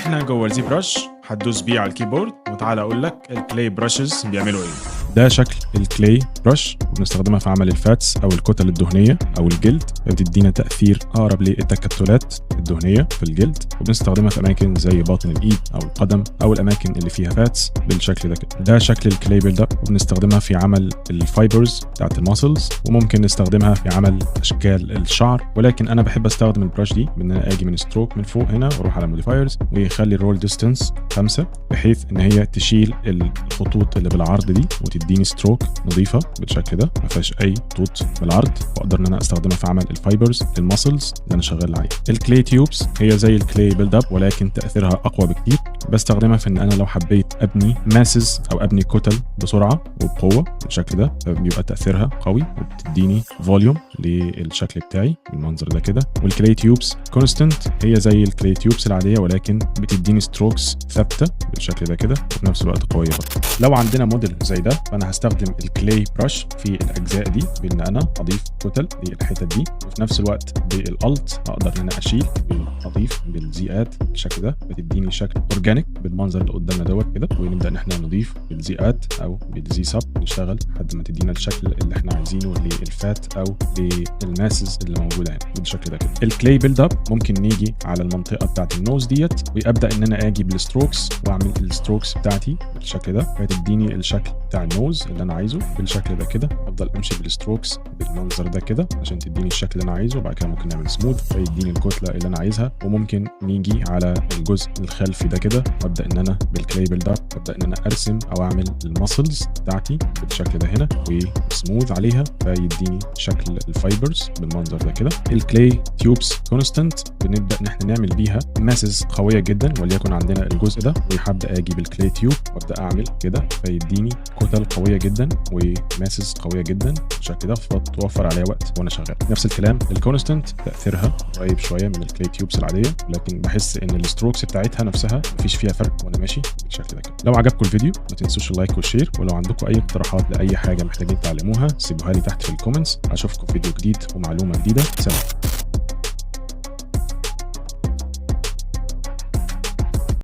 احنا جوه الزي برش، هتدوس بيه على الكيبورد وتعالى اقول لك الكلاي براشز بيعملوا ايه. ده شكل الكلاي برش، وبنستخدمها في عمل الفاتس او الكتل الدهنيه او الجلد، بتدينا تاثير اقرب للتكتلات الدهنيه في الجلد، وبنستخدمها في اماكن زي باطن الايد او القدم او الاماكن اللي فيها فاتس بالشكل ده كده. ده شكل الكلاي بيلد اب، وبنستخدمها في عمل الفايبرز بتاعت الماسلز، وممكن نستخدمها في عمل اشكال الشعر، ولكن انا بحب استخدم البراش دي بان انا اجي من ستروك من فوق هنا واروح على موديفايرز ويخلي الرول ديستانس 5، بحيث ان هي تشيل الخطوط اللي بالعرض دي وتديني ستروك نظيفه بالشكل ده ما فيهاش اي خطوط بالعرض، واقدر ان انا استخدمها في عمل الفايبرز للماسلز اللي انا شغال عليها. الكلاي تيوبس هي زي الكلاي بيلد اب، ولكن تاثيرها اقوى بكتير. بستخدمها في ان انا لو حبيت ابني ماسز او ابني كتل بسرعه وبقوه بالشكل ده، فبيبقى تاثيرها قوي وبتديني فوليوم للشكل بتاعي بالمنظر ده كده. والكلاي تيوبس كونستنت هي زي الكلاي تيوبس العاديه، ولكن بتديني ستروكس ثابته بالشكل ده كده، وفي نفس الوقت قويه برضه. لو عندنا موديل زي ده، فانا هستخدم الكلاي براش في الاجزاء دي بان انا اضيف كتل للحتت دي، وفي نفس الوقت بالالت اقدر ان انا اشيل واضيف بالزيقات بالشكل ده، بتديني شكل اورجانيك بالمنظر اللي قدامنا دوت كده. ونبدا ان احنا نضيف بالزيقات او بالزي سب، نشتغل لحد ما تدينا الشكل اللي احنا عايزينه للفات او للماسز اللي موجوده هنا بالشكل ده كده. الكلاي بيلد اب ممكن نيجي على المنطقه بتاعت النوز ديت، وابدا ان انا اجي بالستروكس واعمل الستروكس بتاعتي بالشكل ده، فتديني الشكل بتاع النوز اللي انا عايزه بالشكل ده كده. افضل امشي بالستروكس بالمنظر ده كده عشان تديني الشكل اللي انا عايزه، وبعد كده ممكن نعمل سموث فيديني الكتله اللي انا عايزها. وممكن نيجي على الجزء الخلفي ده كده، وابدا ان انا بالكلاي بيلد اب ابدا ان انا ارسم او اعمل الماسلز بتاعتي بالشكل ده هنا وسموث عليها، فيديني شكل الفايبرز بالمنظر ده كده. الكلاي تيوبس كونستنت بنبدا ان احنا نعمل بيها ماسز قويه جدا، وليكن عندنا الجزء ده، وهبدا اجي بالكلاي تيوب وابدا اعمل كده فيديني كتل قويه جدا وماسز قويه جدا بالشكل ده، فتوفر عليا وقت وانا شغال. نفس الكلام الكونستنت تاثيرها قريب شويه من الكلاي تيوبس العاديه، لكن بحس ان الستروكس بتاعتها نفسها مفيش فيها فرق وانا ماشي بالشكل ده كده. لو عجبكم الفيديو ما تنسوش اللايك والشير، ولو عندكم اي اقتراحات لاي حاجه محتاجين تعلموها سيبوها لي تحت في الكومنتس. اشوفكم في فيديو جديد ومعلومه جديده. سلام.